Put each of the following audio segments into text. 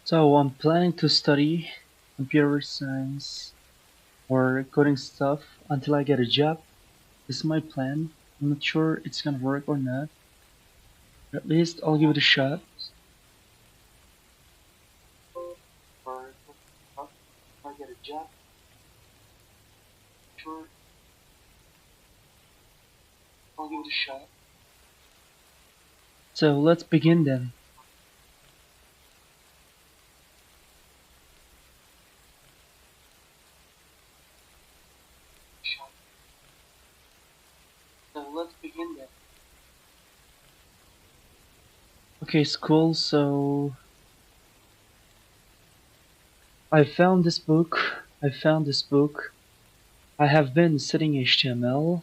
So I'm planning to study computer science or coding stuff until I get a job. This is my plan. I'm not sure it's gonna work or not. But at least I'll give it a shot. Or if I get a job, sure, I'll give it a shot. So let's begin then. So let's begin then. Okay, school. So I found this book. I found this book. I have been studying HTML.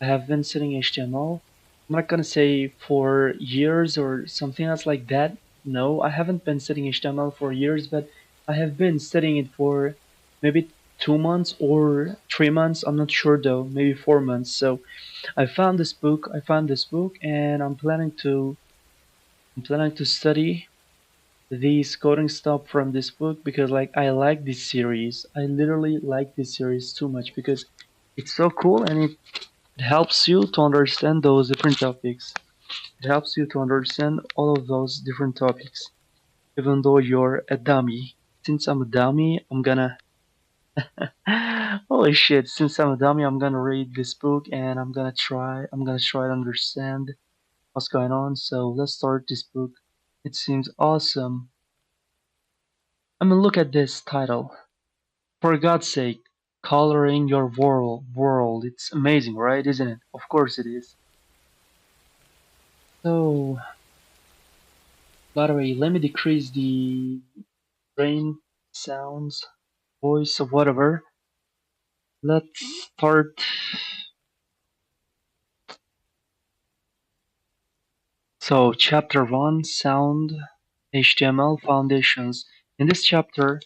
I have been studying HTML. I'm not gonna say for years or something else like that. No, I haven't been studying HTML for years, but I have been studying it for maybe 2 months or 3 months. I'm not sure though, maybe 4 months. So I found this book. I found this book, and I'm planning to study these coding stuff from this book because like I like this series. I literally like this series too much because it's so cool and it helps you to understand those different topics. It helps you to understand all of those different topics, even though you're a dummy. Since I'm a dummy, I'm gonna. Holy shit! Since I'm a dummy, I'm gonna read this book and I'm gonna try. I'm gonna try to understand what's going on. So let's start this book. It seems awesome. I mean, look at this title. For God's sake, coloring your world. It's amazing, right? Isn't it? Of course it is. So, by the way, let me decrease the rain sounds, voice, or whatever. Let's start. So, chapter 1, Sound HTML Foundations. In this chapter,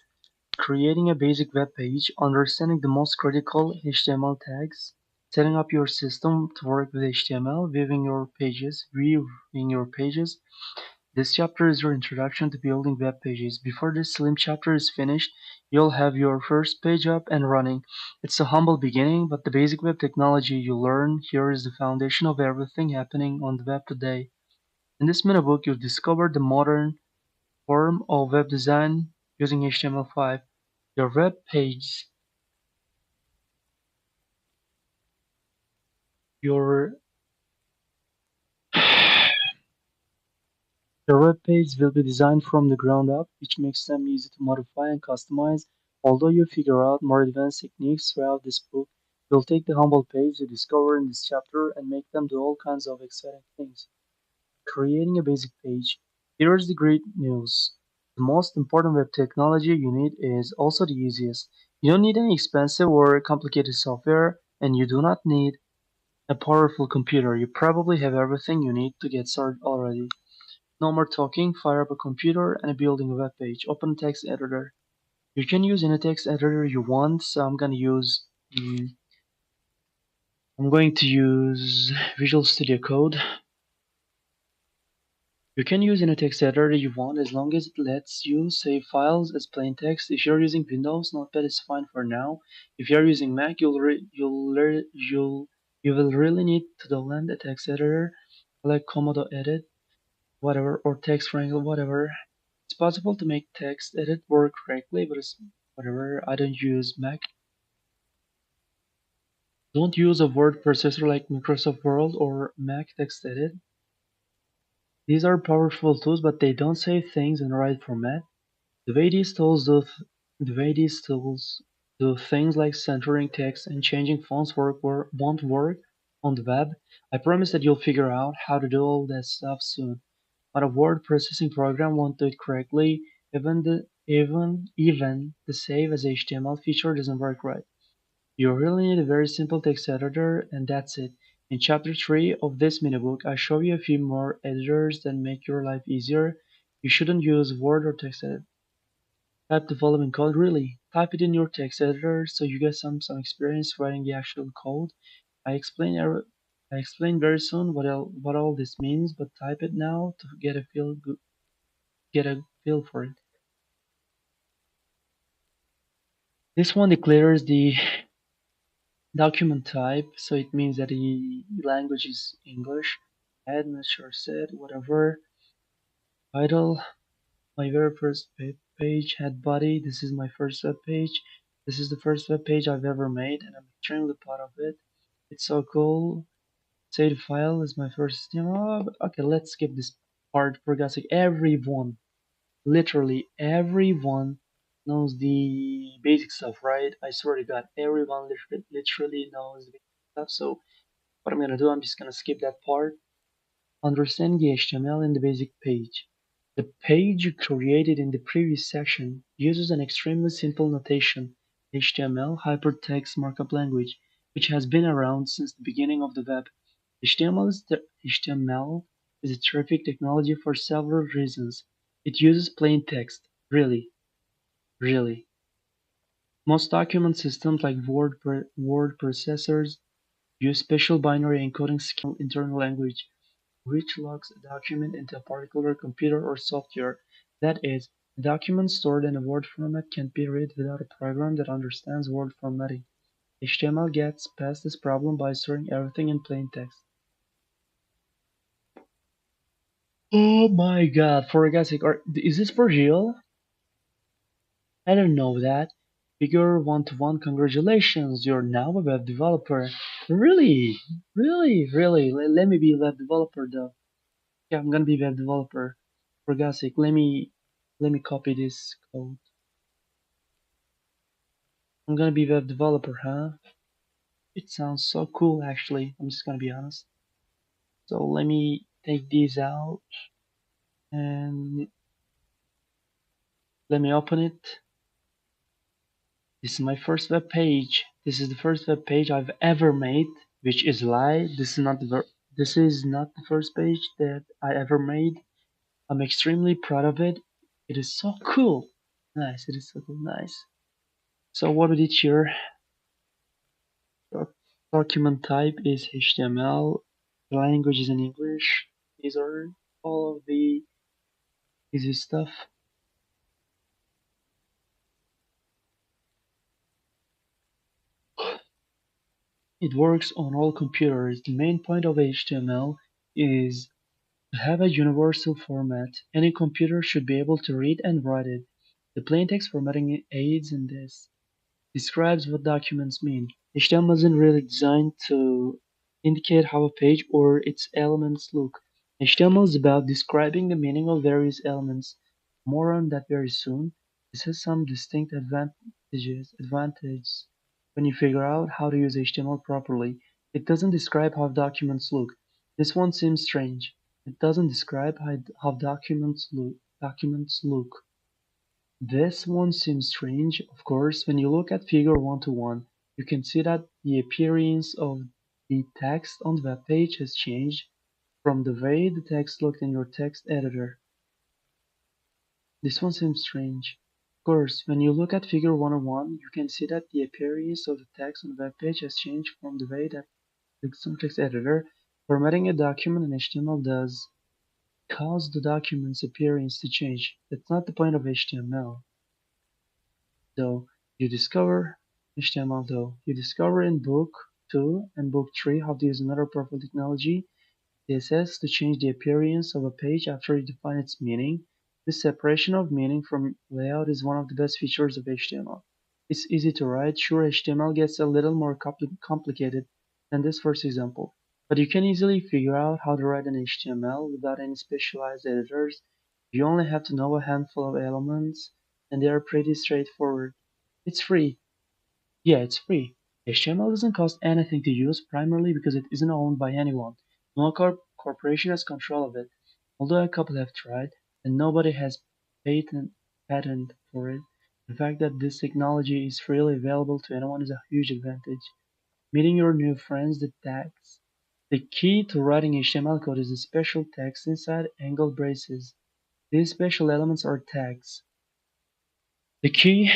creating a basic web page, understanding the most critical HTML tags, setting up your system to work with HTML, viewing your pages. This chapter is your introduction to building web pages. Before this slim chapter is finished, you'll have your first page up and running. It's a humble beginning, but the basic web technology you learn here is the foundation of everything happening on the web today. In this mini book, you'll discover the modern form of web design using HTML5. Your web page, your Your web page will be designed from the ground up, which makes them easy to modify and customize. Although you figure out more advanced techniques throughout this book, you'll take the humble page you discover in this chapter and make them do all kinds of exciting things. Creating a basic page. Here's the great news. The most important web technology you need is also the easiest. You don't need any expensive or complicated software, and you do not need a powerful computer. You probably have everything you need to get started already. No more talking, fire up a computer and building a web page. Open a text editor. You can use any text editor you want, so I'm going to use Visual Studio Code. You can use any text editor you want as long as it lets you save files as plain text. If you're using Windows, Notepad is fine for now. If you're using Mac, you will really need to download a text editor like Komodo Edit, whatever, or Text Wrangle, whatever. It's possible to make text edit work correctly, but it's whatever. I don't use Mac. Don't use a word processor like Microsoft Word or Mac Text Edit. These are powerful tools, but they don't save things in the right format. The way these tools do, the way these tools do things like centering text and changing fonts won't work on the web. I promise that you'll figure out how to do all that stuff soon. But a word processing program won't do it correctly. Even the save as HTML feature doesn't work right. You really need a very simple text editor, and that's it. In chapter 3 of this mini-book, I show you a few more editors that make your life easier. You shouldn't use Word or text edit. Type the following code, really. Type it in your text editor so you get some experience writing the actual code. I explain er- I explain very soon what all this means, but type it now to get a feel for it. This one declares the document type, so it means that the language is English. Add, not sure said, whatever. Title, my very first page had body. This is my first web page. This is the first web page I've ever made, and I'm extremely proud of it. It's so cool. Save file is my first HTML. Okay, let's skip this part for God's sake. Everyone, literally everyone knows the basic stuff, right? I swear to God, everyone literally knows the basic stuff. So what I'm gonna do, I'm just gonna skip that part. Understand the HTML in the basic page. The page you created in the previous section uses an extremely simple notation, HTML hypertext markup language, which has been around since the beginning of the web. HTML is a terrific technology for several reasons. It uses plain text. Really, really. Most document systems like word processors use special binary encoding scheme internal language which locks a document into a particular computer or software. That is, a document stored in a Word format can't be read without a program that understands word formatting. HTML gets past this problem by storing everything in plain text. Oh my god, for God's sake, is this for real? I don't know that. Figure one to one, congratulations, you're now a web developer. Really? Really? Really? Let me be a web developer though. Yeah, I'm gonna be a web developer. For God's sake, let me copy this code. I'm gonna be a web developer, huh? It sounds so cool actually. I'm just gonna be honest. So let me take these out and let me open it. This is my first web page. This is the first web page I've ever made, which is a lie. This is not the first page that I ever made. I'm extremely proud of it. It is so cool. Nice. It is so cool. Nice. So what we did here, document type is HTML. The language is in English. These are all of the easy stuff. It works on all computers. The main point of HTML is to have a universal format. Any computer should be able to read and write it. The plaintext formatting aids in this. Describes what documents mean. HTML isn't really designed to indicate how a page or its elements look. HTML is about describing the meaning of various elements. More on that very soon. This has some distinct advantages when you figure out how to use HTML properly. It doesn't describe how documents look. This one seems strange. It doesn't describe how documents look. This one seems strange, of course. When you look at figure 1 to 1, you can see that the appearance of the text on the web page has changed from the way the text looked in your text editor. This one seems strange. Of course, when you look at figure 101, you can see that the appearance of the text on the web page has changed from the way that looks on text editor. Formatting a document in HTML does cause the document's appearance to change. That's not the point of HTML. Though you discover HTML though. You discover in book 2 and book 3 how to use another powerful technology, CSS, to change the appearance of a page after you define its meaning. This separation of meaning from layout is one of the best features of HTML. It's easy to write. Sure, HTML gets a little more complicated than this first example, but you can easily figure out how to write an HTML without any specialized editors. You only have to know a handful of elements, and they are pretty straightforward. It's free. Yeah, it's free. HTML doesn't cost anything to use, primarily because it isn't owned by anyone. No corporation has control of it, although a couple have tried, and nobody has patent for it. The fact that this technology is freely available to anyone is a huge advantage. Meeting your new friends, the tags. The key to writing HTML code is the special text inside angle braces. These special elements are tags. The key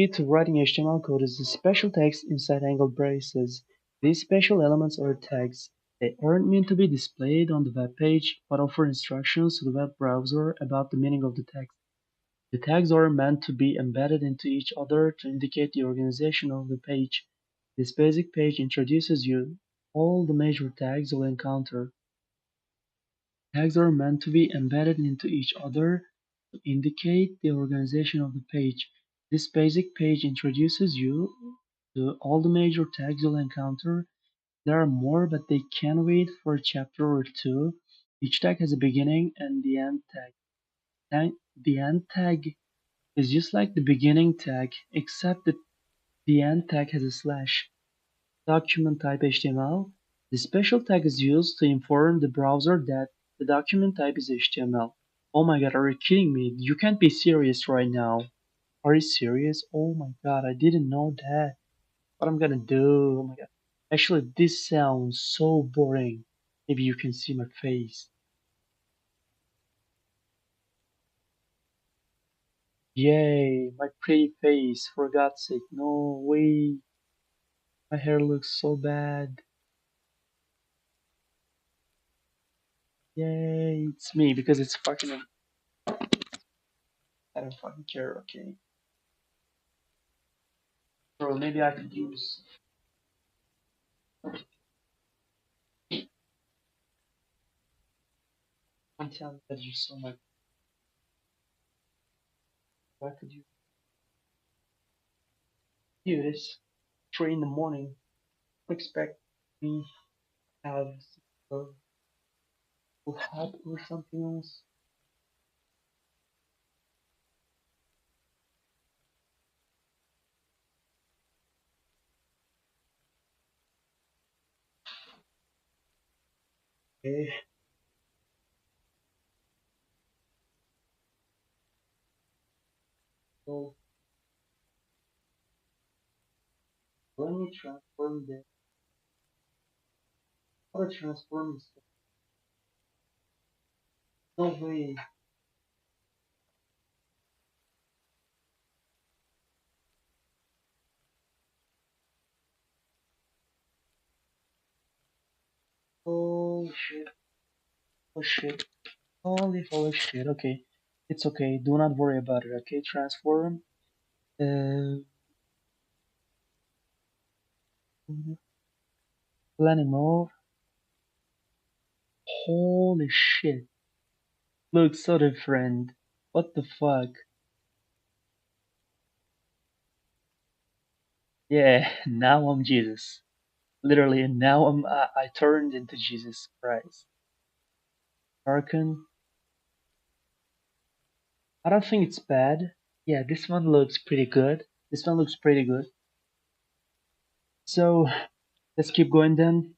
to writing HTML code is the special text inside angle braces. These special elements are tags. They aren't meant to be displayed on the web page, but offer instructions to the web browser about the meaning of the text. The tags are meant to be embedded into each other to indicate the organization of the page. This basic page introduces you all the major tags you'll encounter. Tags are meant to be embedded into each other to indicate the organization of the page. This basic page introduces you to all the major tags you'll encounter. There are more, but they can wait for a chapter or two. Each tag has a beginning and the end tag. The end tag is just like the beginning tag, except that the end tag has a slash. Document type HTML. The special tag is used to inform the browser that the document type is HTML. Oh my god, are you kidding me? You can't be serious right now. Are you serious? Oh my god, I didn't know that. What I'm gonna do? Oh my god. Actually, this sounds so boring. Maybe you can see my face. Yay, my pretty face, for God's sake. No way. My hair looks so bad. Yay, it's me because it's fucking. I don't fucking care, okay? Bro, maybe I could use. I'm telling that you so much. Why could you do this? 3 in the morning. Expect me to have a full hat or something else? Okay, so let me transform this. How to transform this? No way. Oh shit. Oh shit. Holy shit. Okay. It's okay. Do not worry about it. Okay. Transform. Uh, planning mode. Holy shit. Looks so different. What the fuck? Yeah. Now I'm Jesus. Literally. Now I turned into Jesus Christ. Darken. I don't think it's bad. Yeah. This one looks pretty good. This one looks pretty good. So let's keep going then.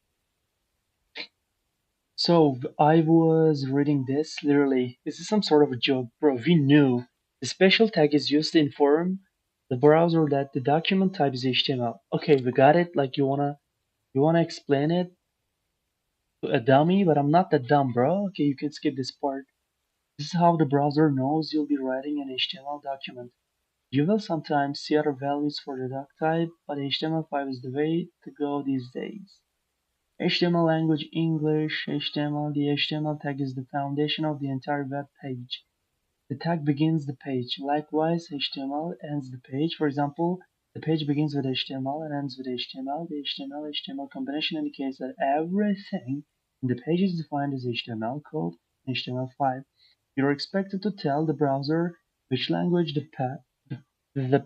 So I was reading this literally. This is some sort of a joke, bro. We knew the special tag is used to inform the browser that the document type is HTML. Okay, we got it. Like you wanna explain it to a dummy, but I'm not that dumb, bro. Okay, you can skip this part. This is how the browser knows you'll be writing an HTML document. You will sometimes see other values for the doc type, but HTML5 is the way to go these days. HTML language English, HTML. The HTML tag is the foundation of the entire web page. The tag begins the page. Likewise, HTML ends the page. For example, the page begins with HTML and ends with HTML. The HTML-HTML combination indicates that everything in the page is defined as HTML code in HTML5. You're expected to tell the browser which language the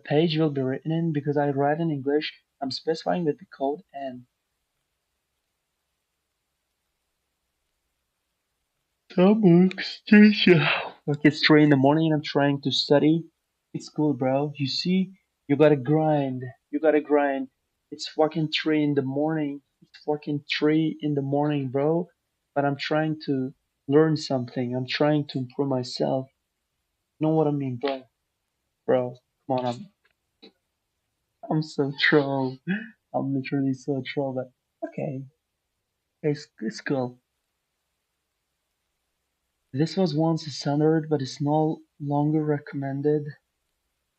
page will be written in. Because I write in English, I'm specifying with the code and Starbucks station. Like it's 3 in the morning and I'm trying to study. It's cool, bro. You see, you gotta grind. You gotta grind. It's fucking 3 in the morning. It's fucking 3 in the morning, bro. But I'm trying to learn something. I'm trying to improve myself. Know what I mean, bro? Bro, come on. I'm so troll. I'm literally so troll. But okay, it's cool. This was once a standard, but it's no longer recommended.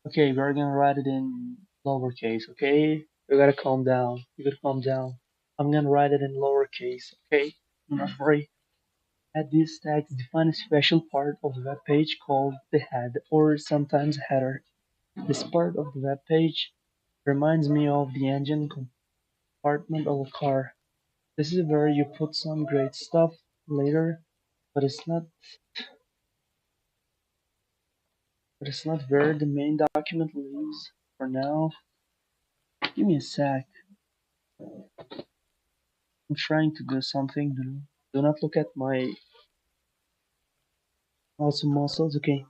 Okay, we're gonna write it in lowercase, okay? You gotta calm down. You gotta calm down. I'm gonna write it in lowercase, okay? Do not worry. Add these tags define a special part of the web page called the head or sometimes header. This part of the web page reminds me of the engine compartment of a car. This is where you put some great stuff later, but it's not where the main document lives. For now, give me a sec. I'm trying to do something. Do not look at my awesome muscles. Okay.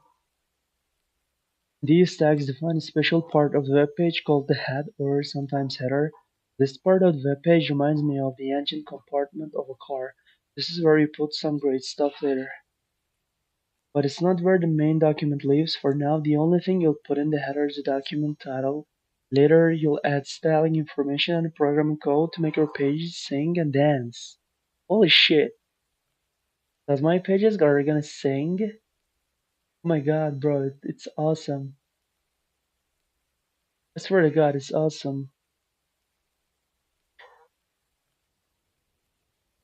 These tags define a special part of the web page called the head or sometimes header. This part of the web page reminds me of the engine compartment of a car. This is where you put some great stuff later. But it's not where the main document lives. For now, the only thing you'll put in the header is the document title. Later, you'll add styling information and programming code to make your page sing and dance. Holy shit. Does my pages are gonna sing? Oh my god, bro, it's awesome. I swear to god, it's awesome.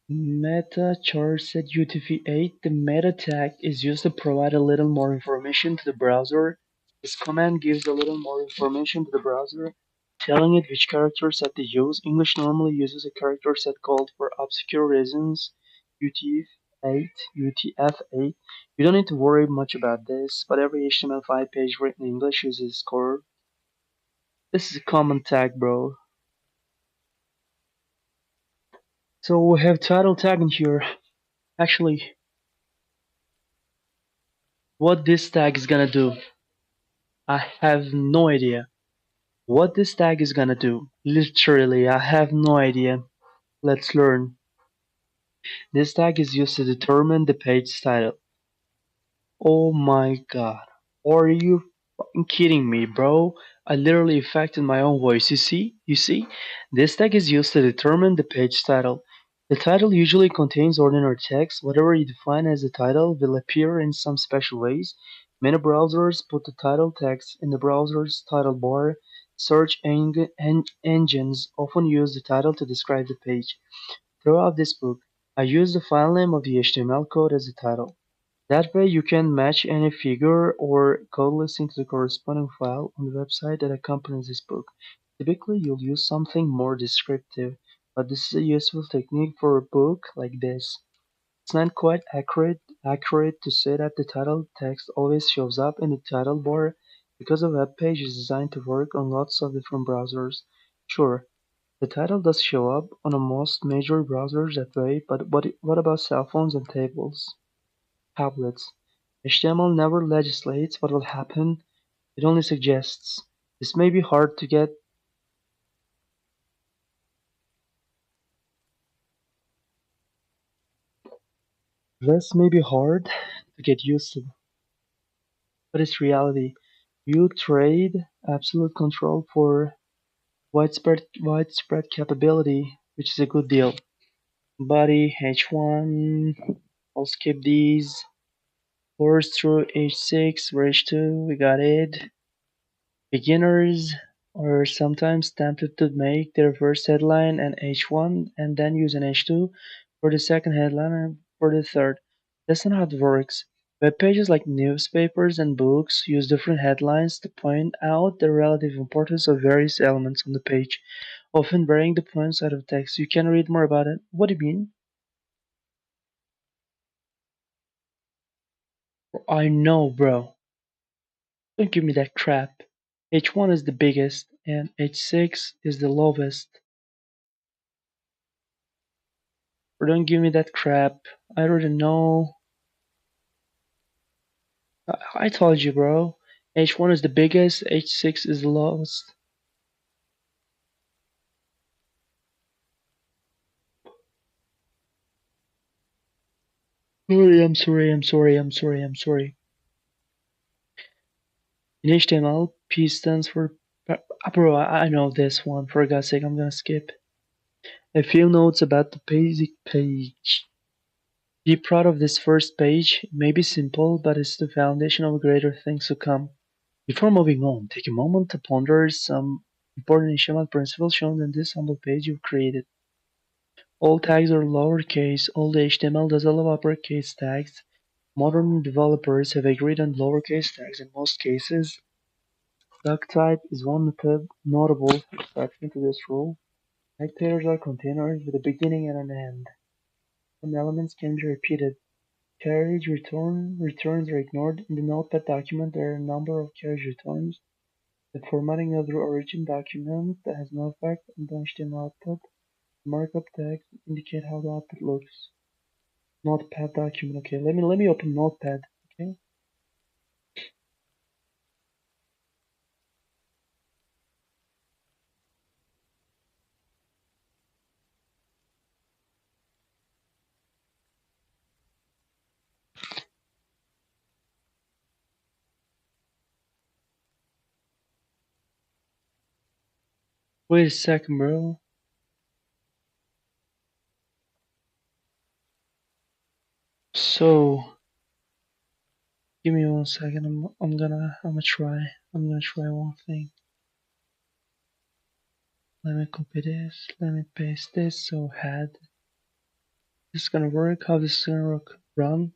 Meta char set UTF-8. The meta tag is used to provide a little more information to the browser. This command gives a little more information to the browser, telling it which character set to use. English normally uses a character set called for obscure reasons UTF-8, UTF-8. You don't need to worry much about this, but every HTML5 page written in English uses core. This is a common tag, bro. So we have title tag in here. Actually, what this tag is gonna do, I have no idea. What this tag is gonna do, literally, I have no idea. Let's learn. This tag is used to determine the page title. Oh my god. Are you fucking kidding me, bro? I literally affected my own voice. You see? You see? This tag is used to determine the page title. The title usually contains ordinary text. Whatever you define as the title will appear in some special ways. Many browsers put the title text in the browser's title bar. Search engines often use the title to describe the page. Throughout this book, I use the file name of the HTML code as the title. That way you can match any figure or code listing to the corresponding file on the website that accompanies this book. Typically you'll use something more descriptive, but this is a useful technique for a book like this. It's not quite accurate to say that the title text always shows up in the title bar because a web page is designed to work on lots of different browsers. Sure, the title does show up on most major browsers that way, but what about cell phones and tablets? HTML never legislates what will happen, it only suggests. This may be hard to get this may be hard to get used to, but it's reality. You trade absolute control for widespread capability, which is a good deal. Body H1, I'll skip these. Force through H6 or H2, we got it. Beginners are sometimes tempted to make their first headline an H1 and then use an H2 for the second headline and for the third. That's not how it works. Web pages like newspapers and books use different headlines to point out the relative importance of various elements on the page, often varying the points out of text. You can read more about it. What do you mean? I know, bro. Don't give me that crap. H1 is the biggest and H6 is the lowest. Or don't give me that crap. I already know. I told you, bro. H1 is the biggest, H6 is the lowest. I'm sorry. In HTML, P stands for. Bro, I know this one. For God's sake, I'm gonna skip. A few notes about the basic page. Be proud of this first page. It may be simple, but it's the foundation of greater things to come. Before moving on, take a moment to ponder some important HTML principles shown in this humble page you've created. All tags are lowercase. All the HTML does allow uppercase tags. Modern developers have agreed on lowercase tags in most cases. Doc type is one notable exception to this rule. Tag pairs are containers with a beginning and an end. Some elements can be repeated. Carriage returns are ignored. In the Notepad document, there are a number of carriage returns. The formatting of the origin document that has no effect on the HTML output. Markup tags indicate how the output looks. Notepad document. Okay, let me open Notepad. Okay. Wait a second, bro. So give me 1 second. I'm gonna try one thing. Let me copy this. Let me paste this. So head. This is gonna work. How this is gonna work? Run.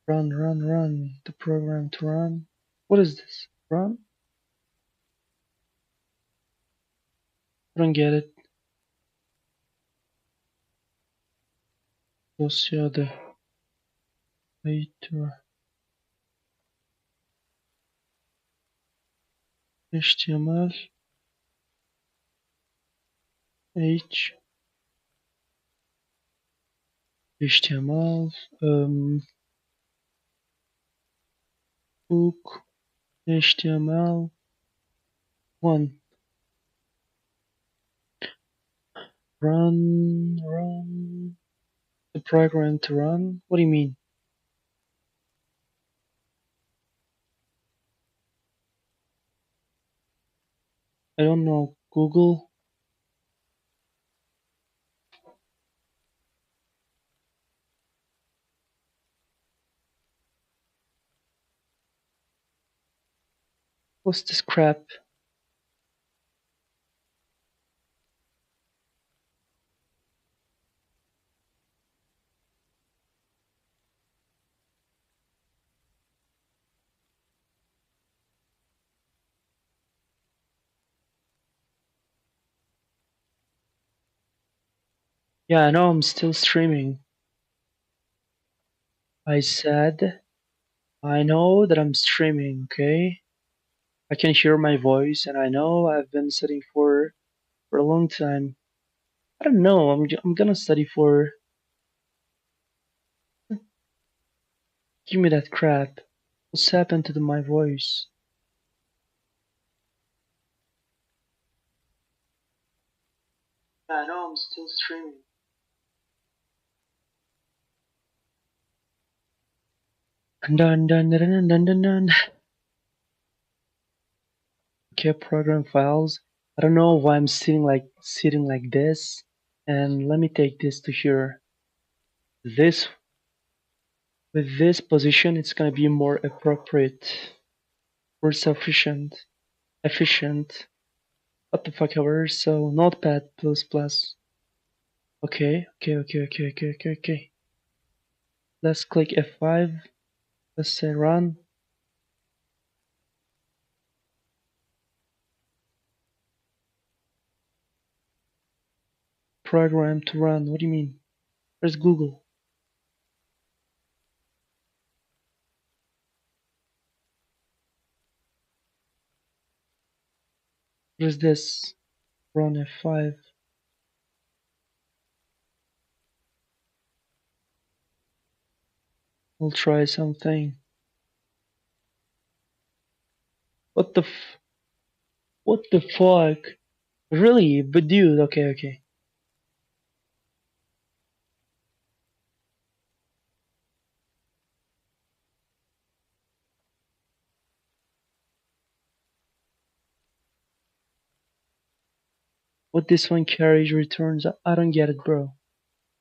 The program to run. What is this? Run? I don't get it. Dosya to HTML H HTML book HTML one run the program to run. What do you mean? I don't know. Google. What's this crap? Yeah, I know I'm still streaming. I said I know that I'm streaming, okay? I can hear my voice and I know I've been studying for a long time. I don't know. I'm gonna study for. Give me that crap. What's happened to my voice? I know I'm still streaming. Dun dun dun dun dun dun dun. Okay, program files. I don't know why I'm sitting like this. And let me take this to here. This with this position, it's gonna be more appropriate, more sufficient, efficient. What the fuck ever? So Notepad plus plus. Okay. Let's click F5. Let's say run. Program to run. What do you mean? Where's Google? What is this? Run F5. We'll try something. What the what the fuck? Really? But dude, okay. What this one carries returns? I don't get it, bro.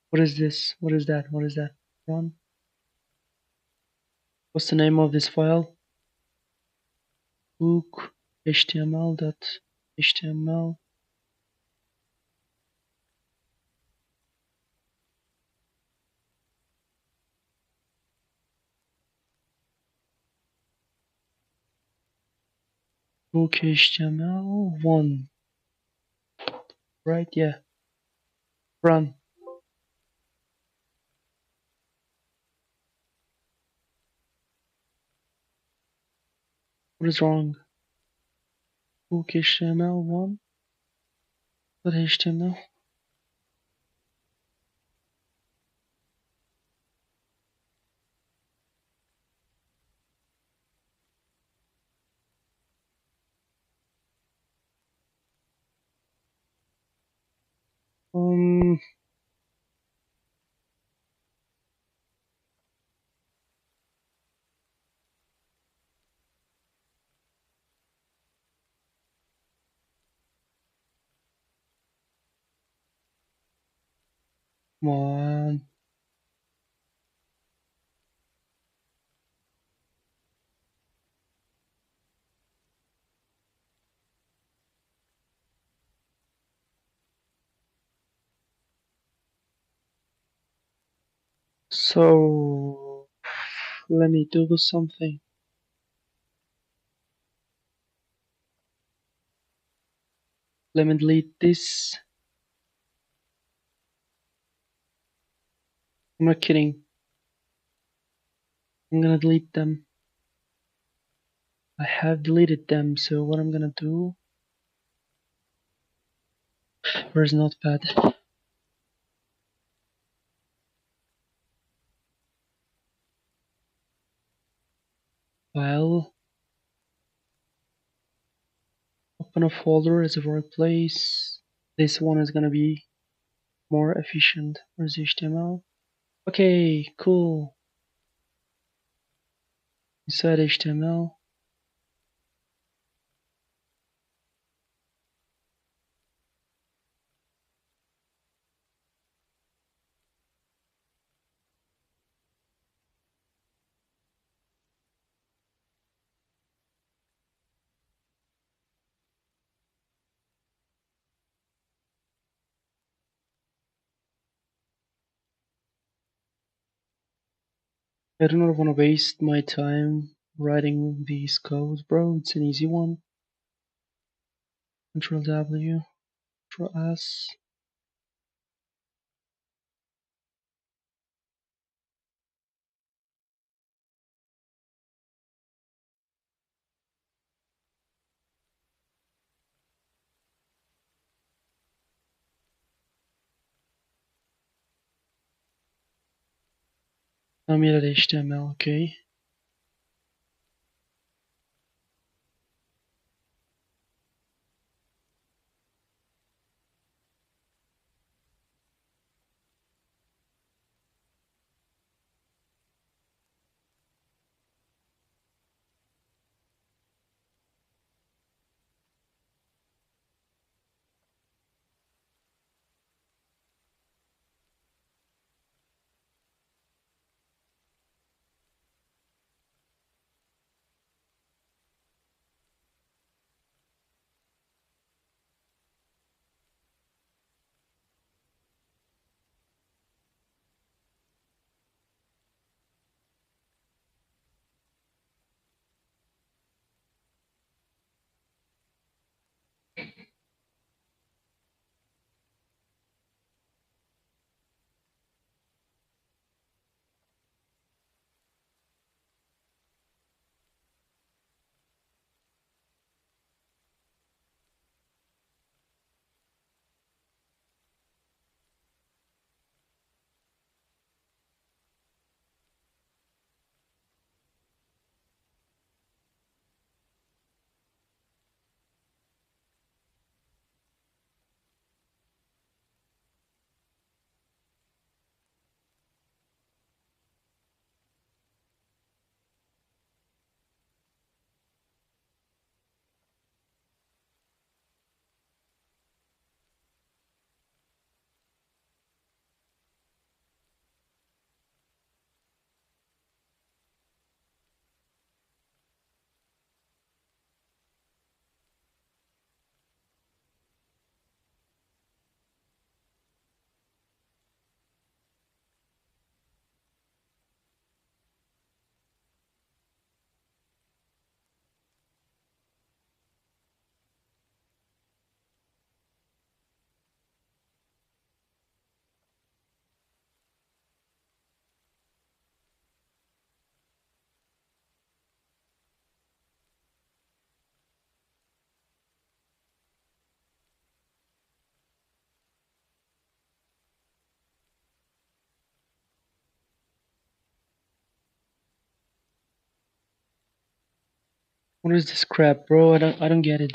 What is this? What is that? What is that? Run. What's the name of this file? Book html.html. Okay, HTML one, right? Yeah, run. What is wrong? Okay, HTML one, but HTML. Um, come on. So let me do something. Let me delete this. I'm not kidding. I'm gonna delete them. I have deleted them, so what I'm gonna do, where's Notepad? File, open a folder as a workplace. This one is gonna be more efficient. Where's HTML? Okay, cool. Inside HTML, I do not want to waste my time writing these codes, bro. It's an easy one. Control W, Control S. I'm at HTML, okay. What is this crap, bro? I don't get it.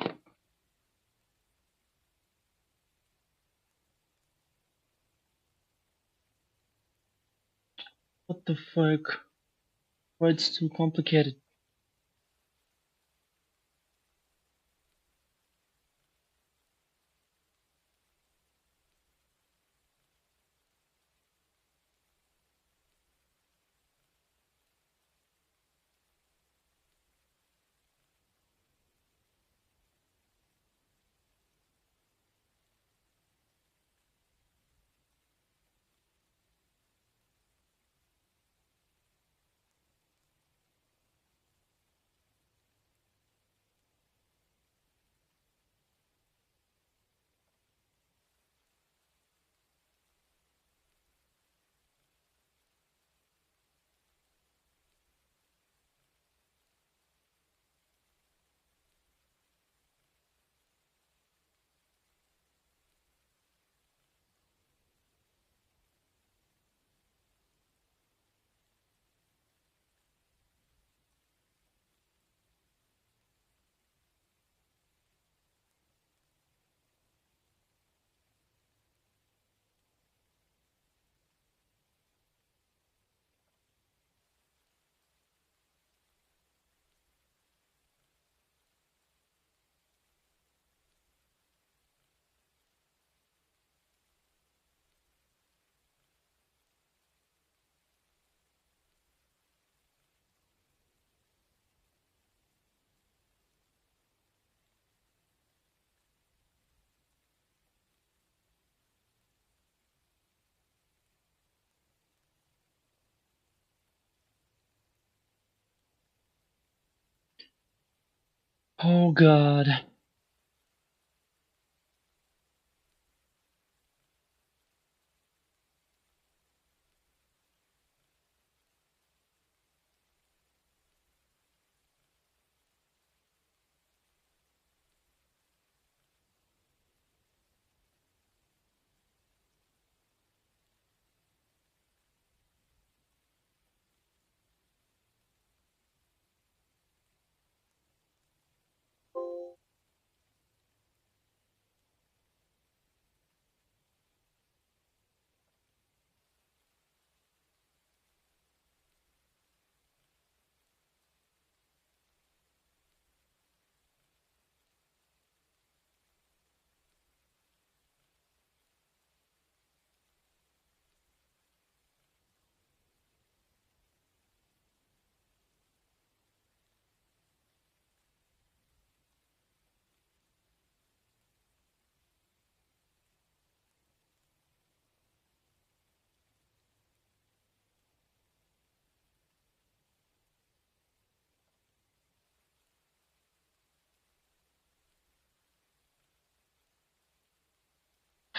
What the fuck? Why it's too complicated? Oh god.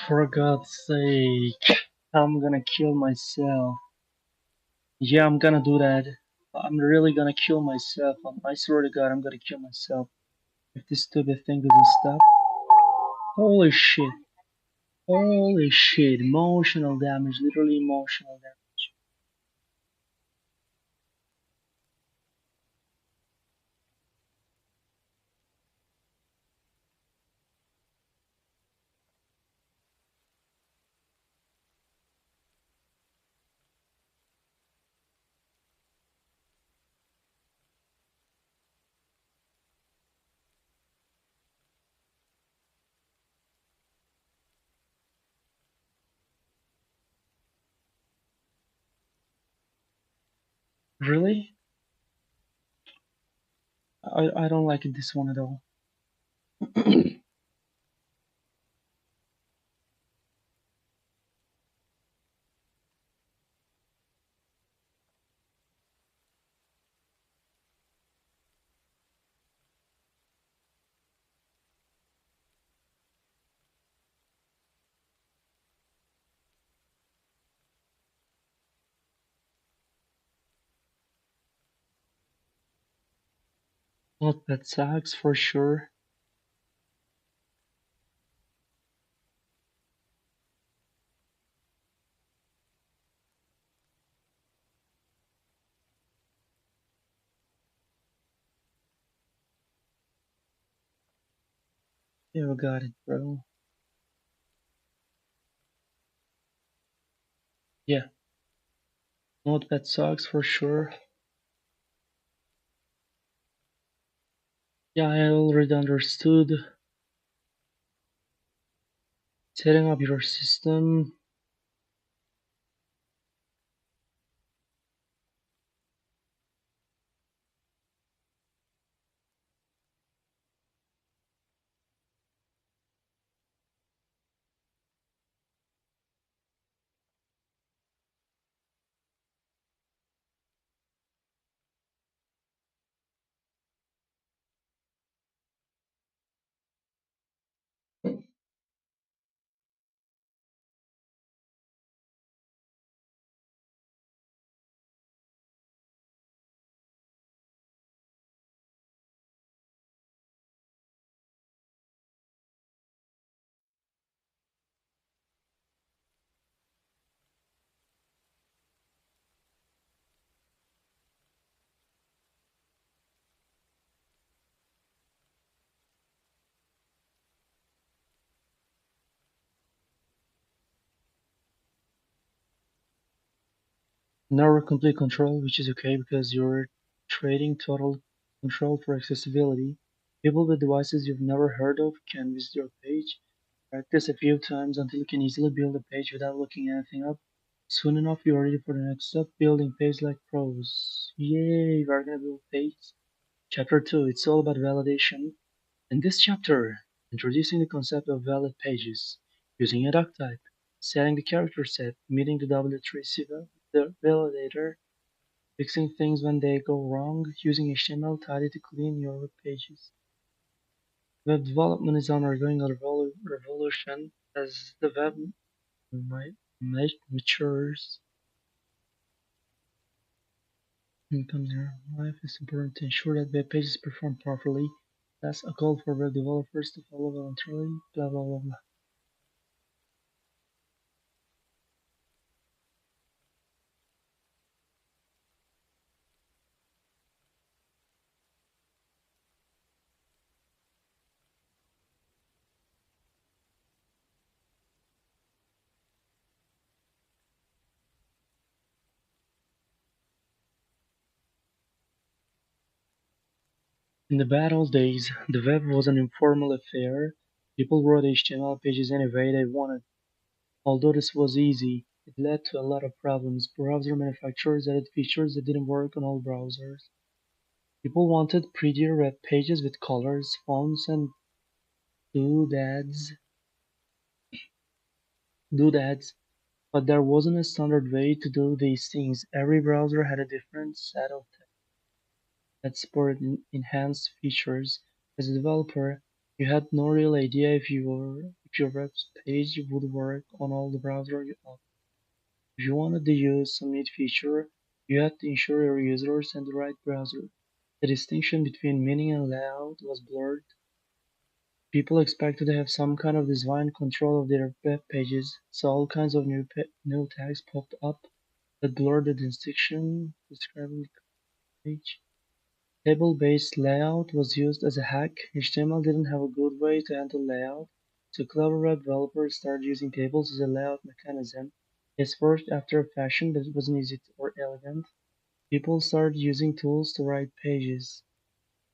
For God's sake. I'm gonna kill myself. Yeah, I'm gonna do that. I'm really gonna kill myself. I swear to God, I'm gonna kill myself if this stupid thing doesn't stop. Holy shit. Holy shit. Emotional damage. Literally emotional damage. Really? I don't like this one at all. Not that sucks for sure. Yeah, we got it, bro. Yeah, Notepad sucks for sure. Yeah, I already understood. Setting up your system. Never complete control, which is okay because you're trading total control for accessibility. People with devices you've never heard of can visit your page, practice a few times until you can easily build a page without looking anything up. Soon enough, you're ready for the next step, building page like pros. Yay, we're gonna build page. Chapter 2, it's all about validation. In this chapter, introducing the concept of valid pages, using a doc type, setting the character set, meeting the W3C the validator, fixing things when they go wrong, using HTML tidy to clean your web pages. Web development is undergoing a revolution as the web matures and comes in life. It's important to ensure that web pages perform properly. That's a call for web developers to follow voluntarily. Blah blah blah blah. In the bad old days, the web was an informal affair. People wrote HTML pages any way they wanted. Although this was easy, it led to a lot of problems. Browser manufacturers added features that didn't work on all browsers. People wanted prettier web pages with colors, fonts, and doodads, doodads, but there wasn't a standard way to do these things. Every browser had a different set of that supported enhanced features. As a developer, you had no real idea if your web page would work on all the browsers. If you wanted to use some neat feature, you had to ensure your users had the right browser. The distinction between meaning and layout was blurred. People expected to have some kind of design control of their web pages, so all kinds of new tags popped up that blurred the distinction describing the page. Table-based layout was used as a hack. HTML didn't have a good way to handle layout, so clever web developers started using tables as a layout mechanism. It's worked after a fashion, but it wasn't easy or elegant. People started using tools to write pages.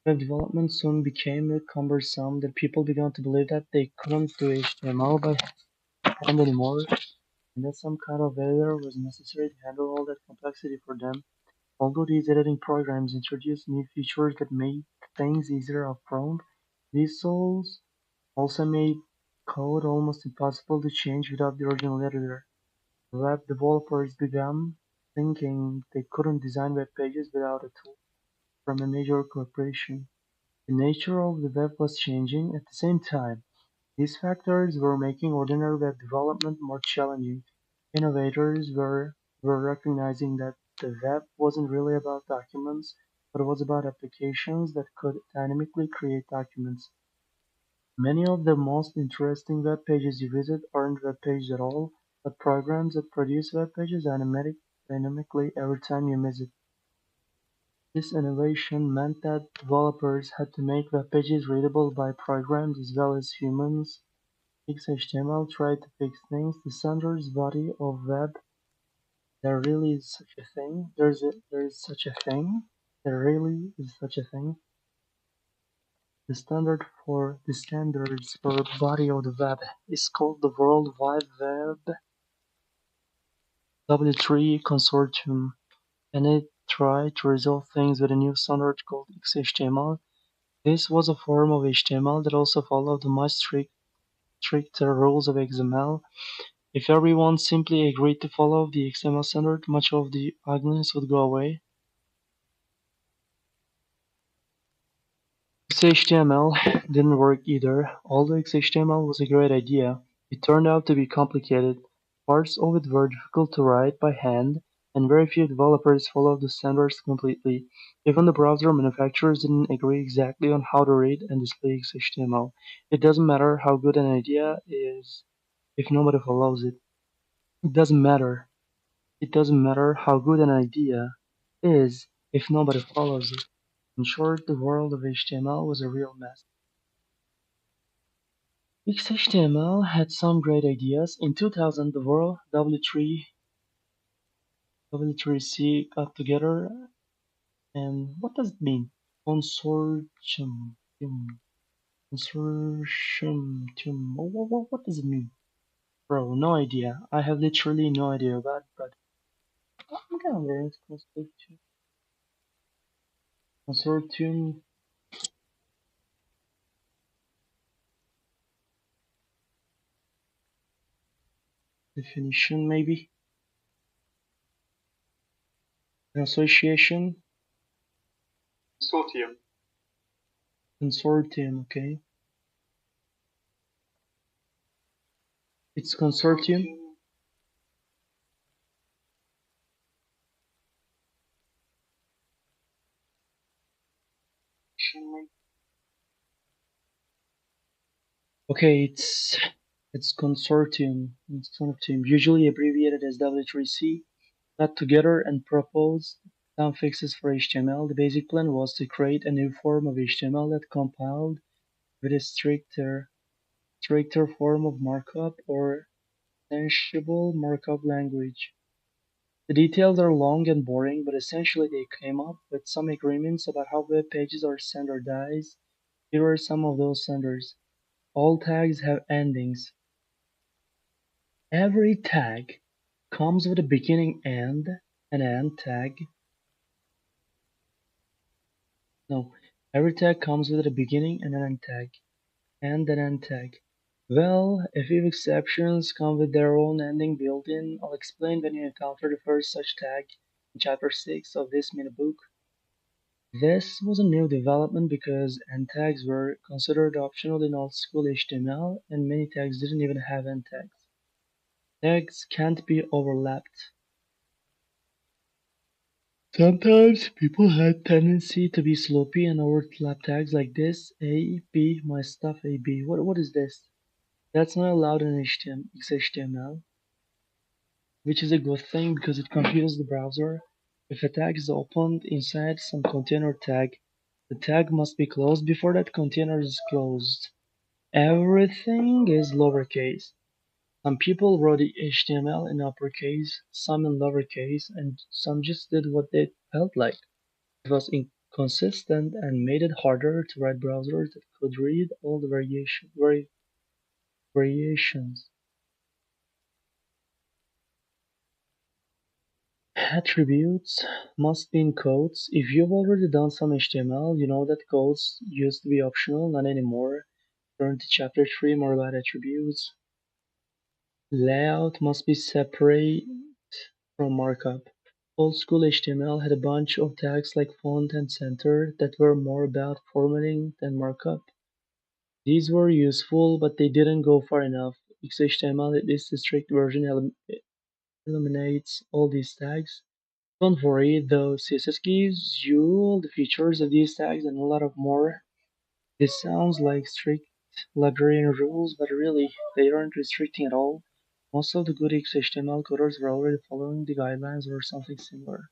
Web development soon became so cumbersome that people began to believe that they couldn't do HTML by hand anymore, and that some kind of editor was necessary to handle all that complexity for them. Although these editing programs introduced new features that made things easier upfront, these tools also made code almost impossible to change without the original editor. Web developers began thinking they couldn't design web pages without a tool from a major corporation. The nature of the web was changing at the same time. These factors were making ordinary web development more challenging. Innovators were recognizing that the web wasn't really about documents, but it was about applications that could dynamically create documents. Many of the most interesting web pages you visit aren't web pages at all, but programs that produce web pages dynamically every time you visit. This innovation meant that developers had to make web pages readable by programs as well as humans. XHTML tried to fix things. The standards body of web. There really is such a thing. There is such a thing. There really is such a thing. The standards for body of the web is called the World Wide Web W3 Consortium, and it tried to resolve things with a new standard called XHTML. This was a form of HTML that also followed the much stricter rules of XML. If everyone simply agreed to follow the XML standard, much of the ugliness would go away. XHTML didn't work either. Although XHTML was a great idea, it turned out to be complicated. Parts of it were difficult to write by hand, and very few developers followed the standards completely. Even the browser manufacturers didn't agree exactly on how to read and display XHTML. It doesn't matter how good an idea is if nobody follows it. It doesn't matter. It doesn't matter how good an idea is if nobody follows it. In short, the world of HTML was a real mess. XHTML had some great ideas. In 2000, the world W3C got together, and what does it mean? Consortium. Consortium. What does it mean? Bro, no idea. I have literally no idea about it, but I'm gonna learn it. Consortium definition, maybe? An association? Consortium. Consortium, okay. It's consortium. Okay, it's consortium. It's consortium, usually abbreviated as W3C, got together and proposed some fixes for HTML. The basic plan was to create a new form of HTML that compiled with a stricter form of markup or sensible markup language. The details are long and boring, but essentially they came up with some agreements about how web pages are standardized. Here are some of those standards. All tags have endings. Every tag comes with a beginning and an end tag. No, every tag comes with a beginning and an end tag. And an end tag. Well, a few exceptions come with their own ending built in. I'll explain when you encounter the first such tag in chapter 6 of this mini book. This was a new development because end tags were considered optional in old school HTML, and many tags didn't even have end tags. Tags can't be overlapped. Sometimes people had tendency to be sloppy and overlap tags like this. A, B, my stuff, A, B. What is this? That's not allowed in XHTML, which is a good thing because it confuses the browser. If a tag is opened inside some container tag, the tag must be closed before that container is closed. Everything is lowercase. Some people wrote HTML in uppercase, some in lowercase, and some just did what they felt like. It was inconsistent and made it harder to write browsers that could read all the variations. Attributes must be in quotes. If you've already done some HTML, you know that quotes used to be optional, not anymore. Turn to chapter 3 more about attributes. Layout must be separate from markup. Old school HTML had a bunch of tags like font and center that were more about formatting than markup. These were useful, but they didn't go far enough. XHTML, at least the strict version, eliminates all these tags. Don't worry, though, CSS gives you all the features of these tags and a lot of more. This sounds like strict librarian rules, but really, they aren't restricting at all. Most of the good XHTML coders were already following the guidelines or something similar.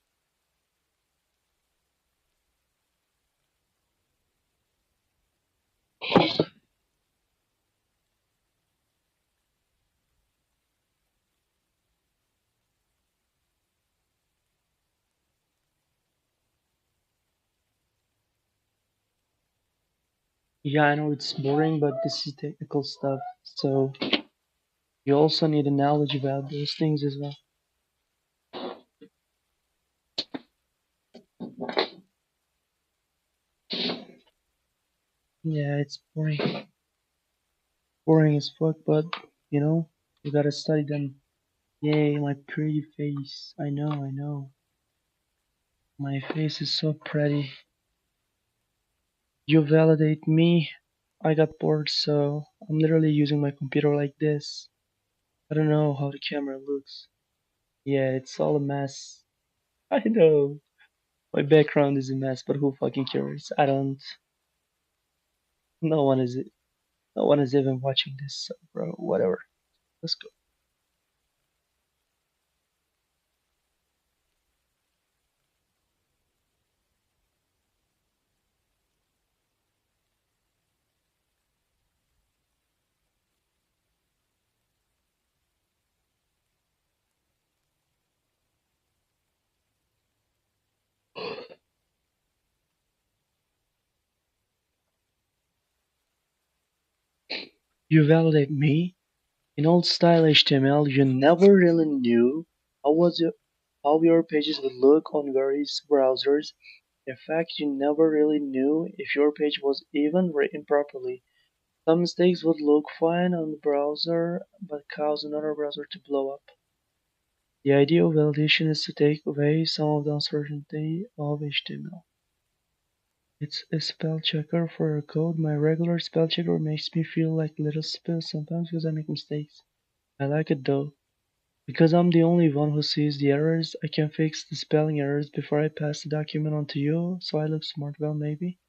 Yeah, I know it's boring, but this is technical stuff, so you also need a knowledge about those things as well. Yeah, it's boring as fuck, but you know, you gotta study them. Yay, my pretty face. I know. My face is so pretty. You validate me. I got bored, so I'm literally using my computer like this. I don't know how the camera looks. Yeah, it's all a mess. I know. My background is a mess, but who fucking cares? I don't. No one is. No one is even watching this, so bro. Whatever. Let's go. You validate me. In old style HTML, you never really knew how was your how your pages would look on various browsers. In fact, you never really knew if your page was even written properly. Some mistakes would look fine on the browser, but cause another browser to blow up. The idea of validation is to take away some of the uncertainty of HTML. It's a spell checker for your code. My regular spell checker makes me feel like a little spill sometimes because I make mistakes. I like it though. Because I'm the only one who sees the errors, I can fix the spelling errors before I pass the document on to you, so I look smart. Well, maybe.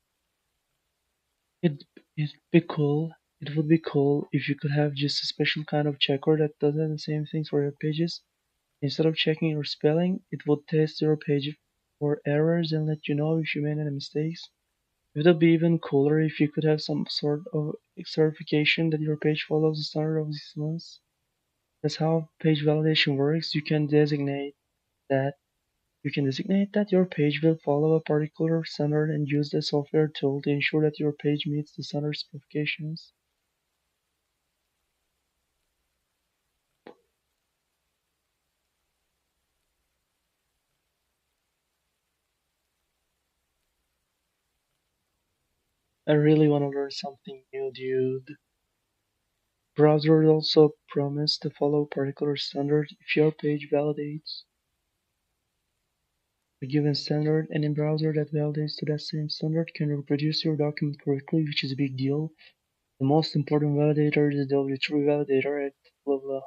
It, it'd be cool. It would be cool if you could have just a special kind of checker that does the same things for your pages. Instead of checking your spelling, it would test your page for errors and let you know if you made any mistakes. It would be even cooler if you could have some sort of certification that your page follows the standard of excellence. That's how page validation works. That you can designate that your page will follow a particular standard and use the software tool to ensure that your page meets the standard specifications. I really want to learn something new, dude. Browsers also promise to follow a particular standard if your page validates a given standard, and a browser that validates to that same standard can reproduce your document correctly, which is a big deal. The most important validator is the W3 validator at blah blah.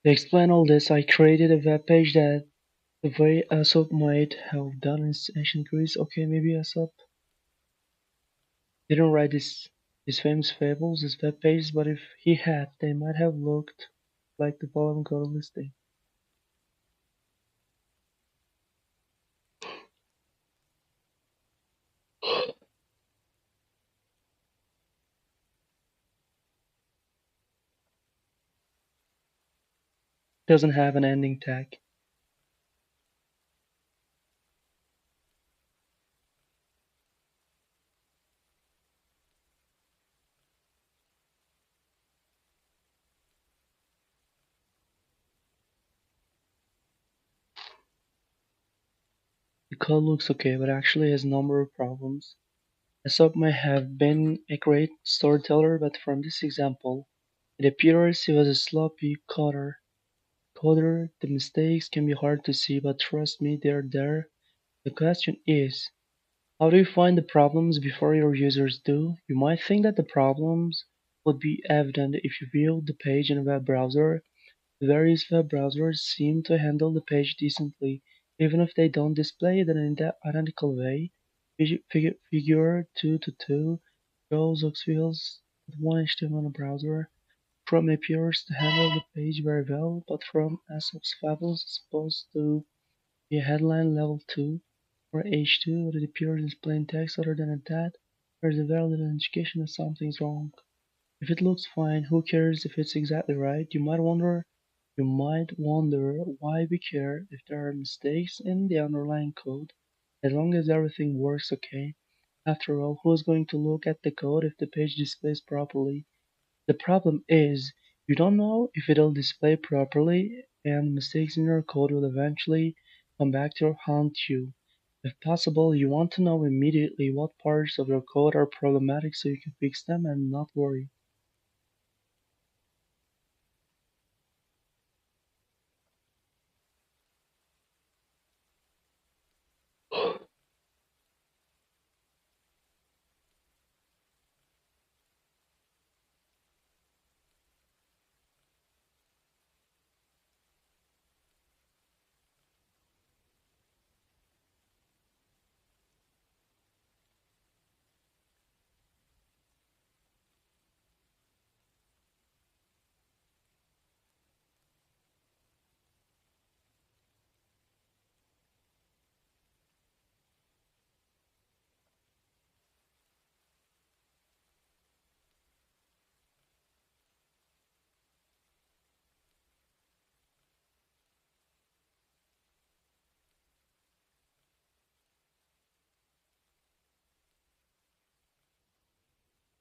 To explain all this, I created a web page that the way Aesop might have done in ancient Greece. Okay, maybe Aesop didn't write his famous fables, his web pages, but if he had, they might have looked like the following code listing. Doesn't have an ending tag. code looks okay, but actually has a number of problems. Aesop may have been a great storyteller, but from this example, it appears he was a sloppy coder. The mistakes can be hard to see, but trust me, they're there. The question is, how do you find the problems before your users do? You might think that the problems would be evident if you viewed the page in a web browser. Various web browsers seem to handle the page decently, even if they don't display it in the identical way. Figure 2 to 2 shows Oxfields with one HTML browser. Chrome appears to handle the page very well, but from Aesop's Fables is supposed to be a headline level 2 or H2, but it appears as plain text. Other than that, there's a very little indication that something's wrong. If it looks fine, who cares if it's exactly right? You might wonder why we care if there are mistakes in the underlying code, as long as everything works okay. After all, who's going to look at the code if the page displays properly? The problem is, you don't know if it'll display properly, and mistakes in your code will eventually come back to haunt you. If possible, you want to know immediately what parts of your code are problematic so you can fix them and not worry.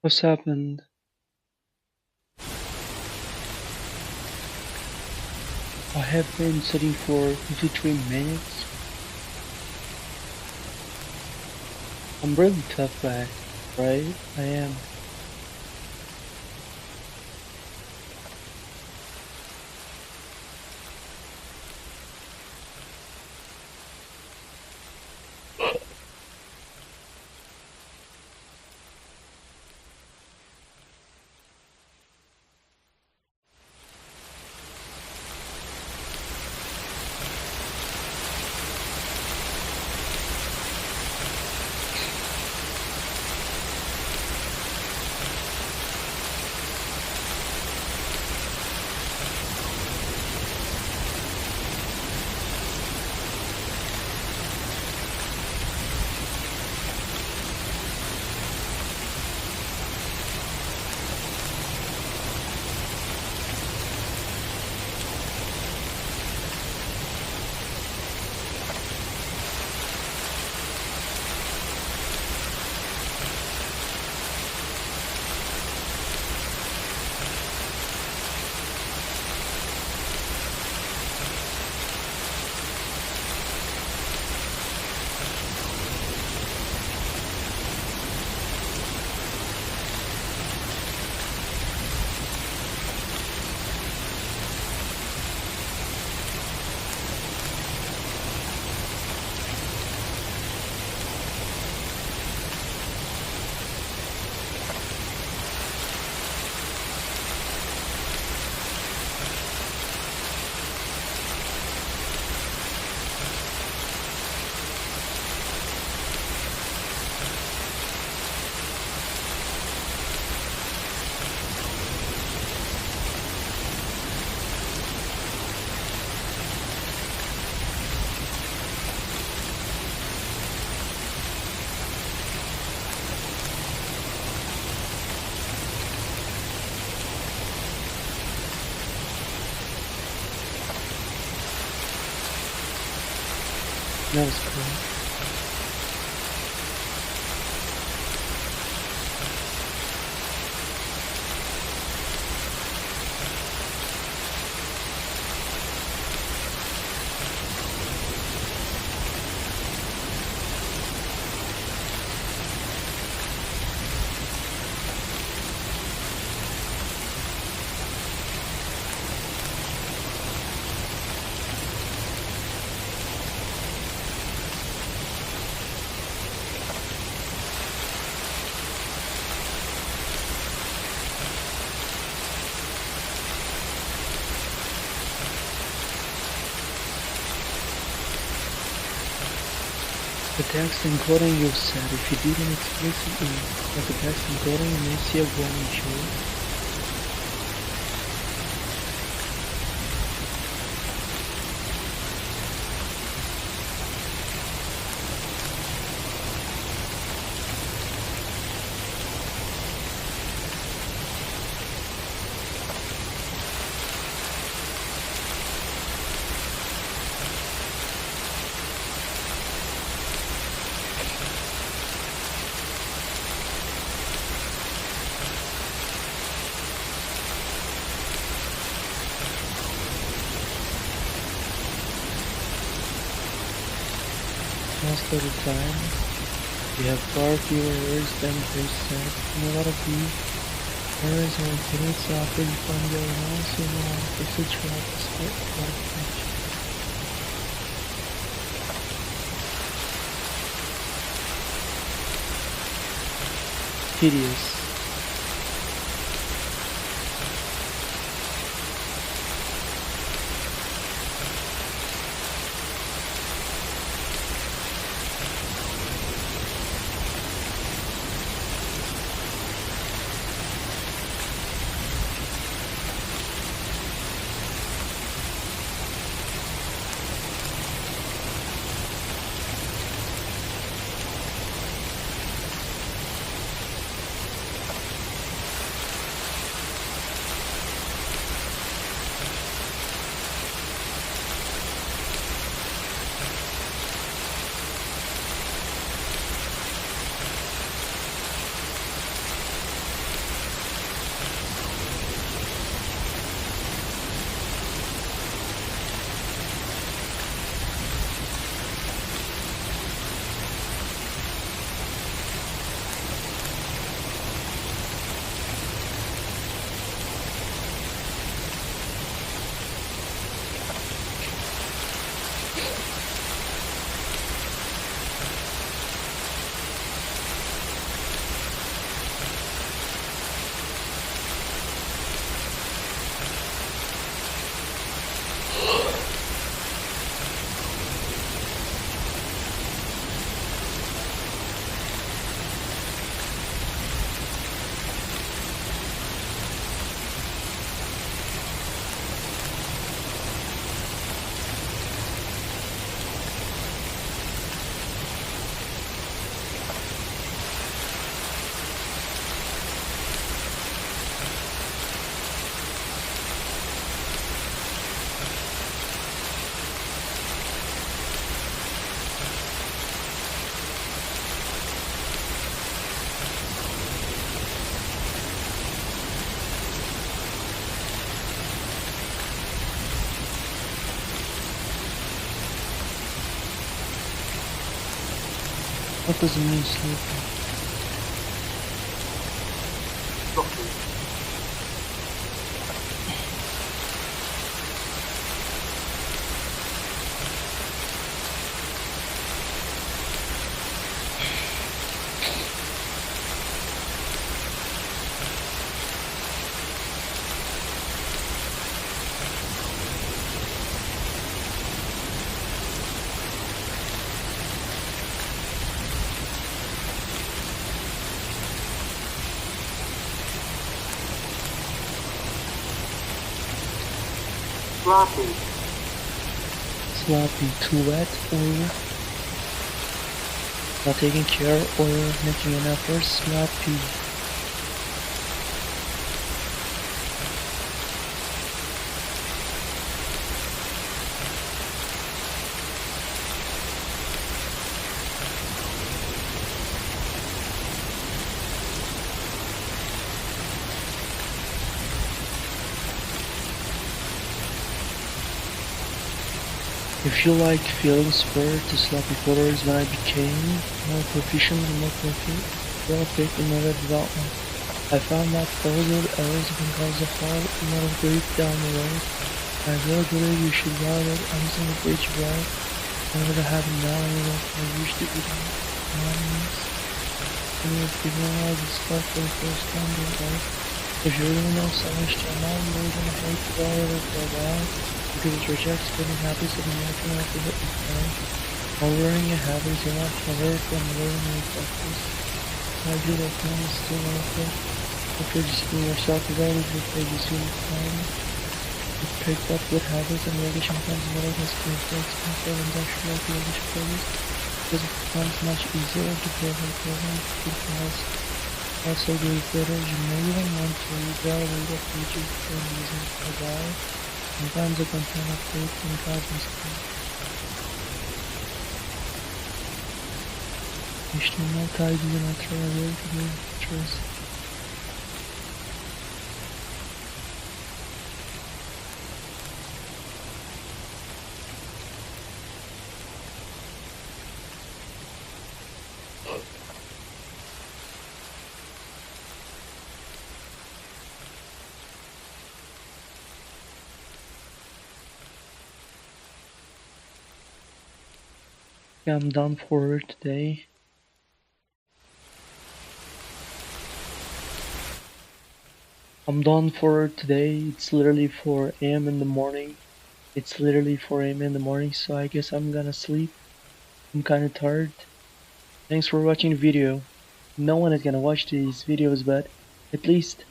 What's happened? I have been sitting for 53 minutes. I'm really tough guy, right? I am. That was cool. The text encoding you've set, if you didn't explicitly set the text encoding, you may see a warning show. Most of the time, we have far fewer errors than page set, and a lot of these errors are hidden software from the around, so you know how to fix it throughout the page. Tedious. What does it mean sleeping? Sloppy. Sloppy, too wet, or not taking care, or making an effort. Sloppy. If you like feeling spurred to sloppy photos, when I became more proficient and more prolific in my web development, I found that those old errors can cause a whole lot of grief down the road. I really believe you should validate everything with each breath. Whenever to have it now, you know, I wish to be anonymous. And if you realize this stuff for the first time in your life, if you really know so much to know, you're really gonna hate to validate it for a while. Because it rejects getting happy so the natural after what you find. Alluring a habit is enough to work on learning new practice. The idea that time is still worth it. After discipline yourself regardless of the pages you time, you picked up good habits and relegation becomes more less painful, expensive, and actually like relegation pages because it becomes much easier to prevent programs to pause. Also, the better you may even want to evaluate the pages when using a guide. Sometimes a content updates and guides mistake. HTML tags do not try to do features. I'm done for today. I'm done for today. It's literally 4 a.m. in the morning. It's literally 4 a.m. in the morning, so I guess I'm gonna sleep. I'm kinda tired. Thanks for watching the video. No one is gonna watch these videos, but at least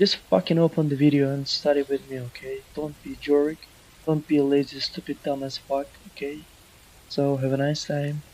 just fucking open the video and study with me, okay? Don't be a jerk. Don't be a lazy, stupid, dumb as fuck, okay? So have a nice time.